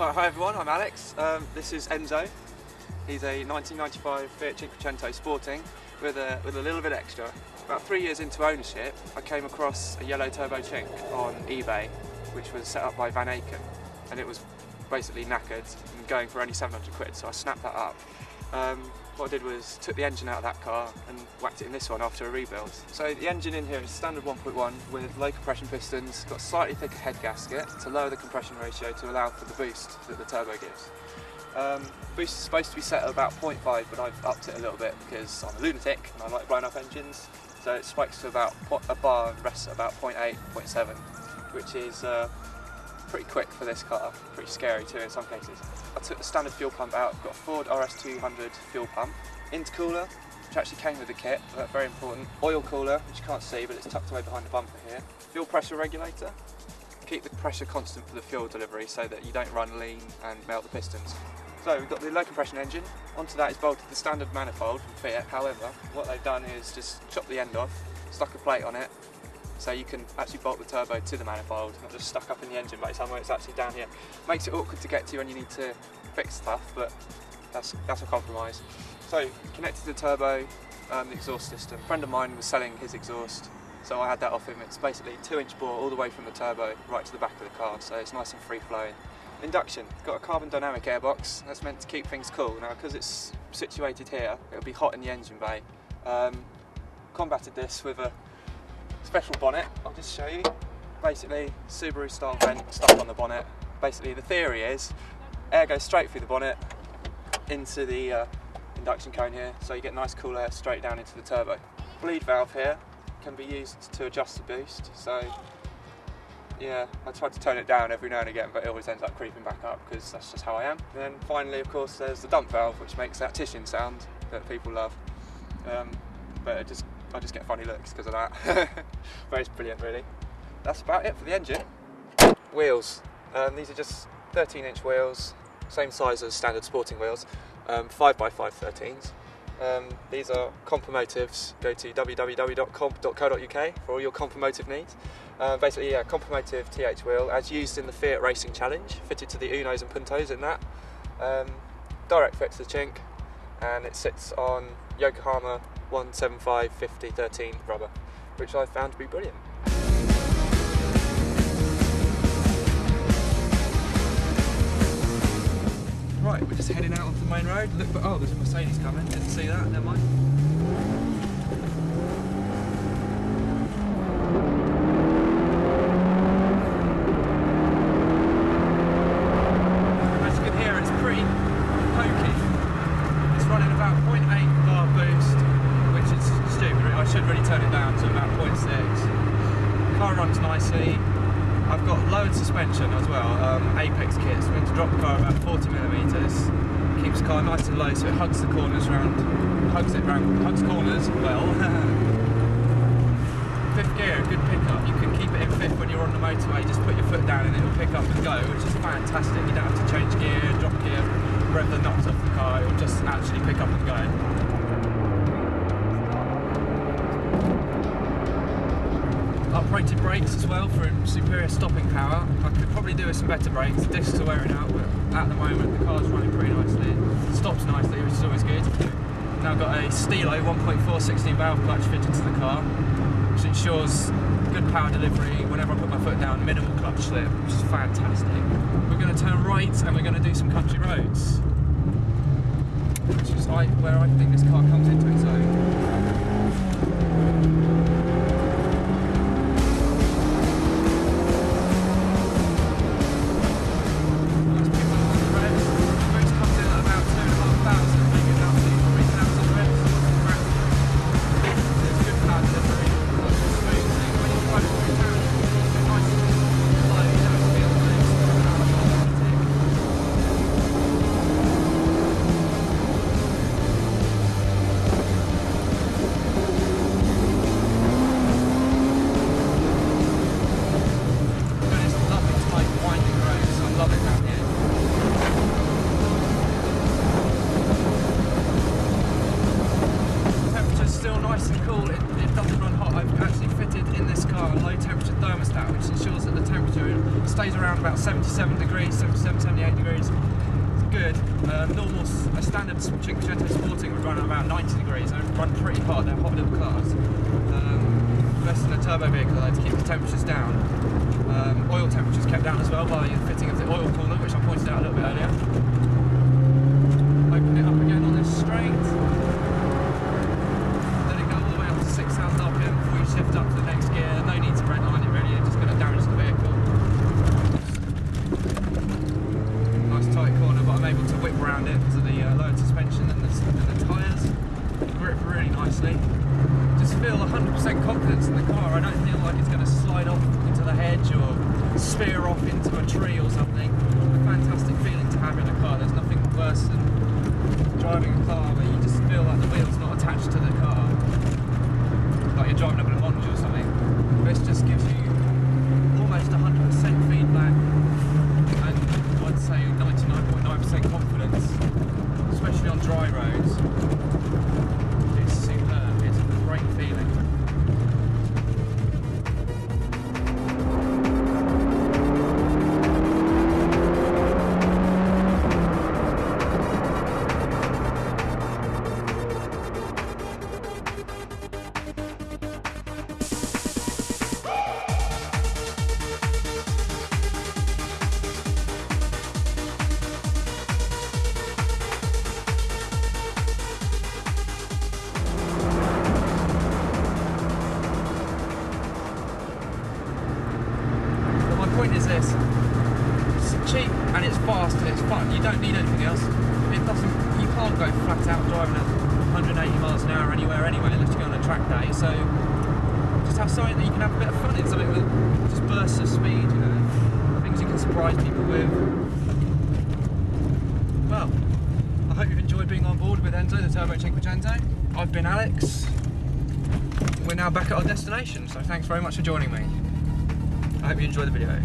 Hi everyone, I'm Alex. This is Enzo. He's a 1995 Fiat Cinquecento Sporting with a little bit extra. About 3 years into ownership, I came across a yellow Turbo Cinc on eBay, which was set up by Van Aken, and it was basically knackered and going for only 700 quid, so I snapped that up. What I did was took the engine out of that car and whacked it in this one after a rebuild. So the engine in here is standard 1.1 with low compression pistons, got a slightly thicker head gasket to lower the compression ratio to allow for the boost that the turbo gives. Boost is supposed to be set at about 0.5, but I've upped it a little bit because I'm a lunatic and I like blowing up engines. So it spikes to about a bar and rests at about 0.8, 0.7, which is pretty quick for this car, pretty scary too in some cases. I took the standard fuel pump out, got a Ford RS200 fuel pump, intercooler, which actually came with the kit, but that's very important, oil cooler, which you can't see but it's tucked away behind the bumper here, fuel pressure regulator, keep the pressure constant for the fuel delivery so that you don't run lean and melt the pistons. So we've got the low compression engine, onto that is bolted the standard manifold from Fiat. However, what they've done is just chop the end off, stuck a plate on it, so you can actually bolt the turbo to the manifold, not just stuck up in the engine bay somewhere, it's actually down here. Makes it awkward to get to when you need to fix stuff, but that's a compromise. So connected to the turbo, the exhaust system. A friend of mine was selling his exhaust, so I had that off him. It's basically 2-inch bore all the way from the turbo right to the back of the car, so it's nice and free flowing. Induction, got a carbon dynamic airbox, that's meant to keep things cool. Now because it's situated here, it'll be hot in the engine bay. Combated this with a special bonnet, I'll just show you. Basically, Subaru style vent stuck on the bonnet. Basically the theory is, air goes straight through the bonnet into the induction cone here, so you get nice cool air straight down into the turbo. Bleed valve here can be used to adjust the boost, so yeah, I try to tone it down every now and again, but it always ends up creeping back up because that's just how I am. And then finally, of course, there's the dump valve, which makes that tishing sound that people love. But I just get funny looks because of that. But it's brilliant, really. That's about it for the engine. Wheels. These are just 13-inch wheels, same size as standard sporting wheels, 5x5 13s. These are Compomotives. Go to www.comp.co.uk for all your Compomotive needs. Basically, yeah, Compomotive TH wheel, as used in the Fiat Racing Challenge, fitted to the Unos and Puntos in that. Direct fit to the Cinc, and it sits on Yokohama 175/50/13 rubber, which I found to be brilliant. Right, we're just heading out onto the main road. Look, oh, there's a Mercedes coming. Didn't see that. Never mind. As you can hear, it's pretty pokey. It's running about 0.8 bar boost, which is stupid. I should really turn it down to about 0.6. The car runs nicely. I've got lowered suspension as well, Apex kit, so meant to drop the car about 40mm, keeps the car nice and low so it hugs the corners round, hugs corners well. Fifth gear, good pickup, you can keep it in fifth when you're on the motorway, just put your foot down and it'll pick up and go, which is fantastic. You don't have to change gear, drop gear, rev the nuts off the car, it will just actually pick up and go. Uprated brakes as well for superior stopping power. I could probably do with some better brakes. The discs are wearing out, but at the moment the car's running pretty nicely. It stops nicely, which is always good. Now got a Stilo 1.4 16 valve clutch fitted to the car, which ensures good power delivery whenever I put my foot down, minimal clutch slip, which is fantastic. We're going to turn right and we're going to do some country roads, which is where I think this car comes into its own. Cinquecento Sporting would run at about 90 degrees. They run pretty hot, they're hot little cars. Best in a turbo vehicle though, to keep the temperatures down. Oil temperatures kept down as well by the fitting of the oil cooler, which I pointed out a little bit earlier. Open it up again on this straight. Let it go all the way up to 6,000 RPM before you shift up to the next gear. No need to redline it really, it's just going to damage the vehicle. Nice tight corner, but I'm able to whip around it because of the lowered suspension and the tyres. Grip really nicely. Just feel 100% confidence in the car. I don't feel like it's going to slide off into the hedge or spear off into a tree or something. A fantastic feeling to have in a car. There's nothing worse than driving a car where you just feel like the wheel's not attached to the car, like you're driving a Le Mans or something. This just gives you almost 100% feedback and I'd say 99.9% confidence, especially on dry roads. It's superb, it's a great feeling. Point is this: it's cheap and it's fast and it's fun. You don't need anything else. It doesn't. You can't go flat out driving at 180 miles an hour anywhere anyway unless you go on a track day. So just have something that you can have a bit of fun in, something with just bursts of speed, you know, things you can surprise people with. Well, I hope you've enjoyed being on board with Enzo, the Turbo Cinquecento. I've been Alex. We're now back at our destination, so thanks very much for joining me. I hope you enjoyed the video.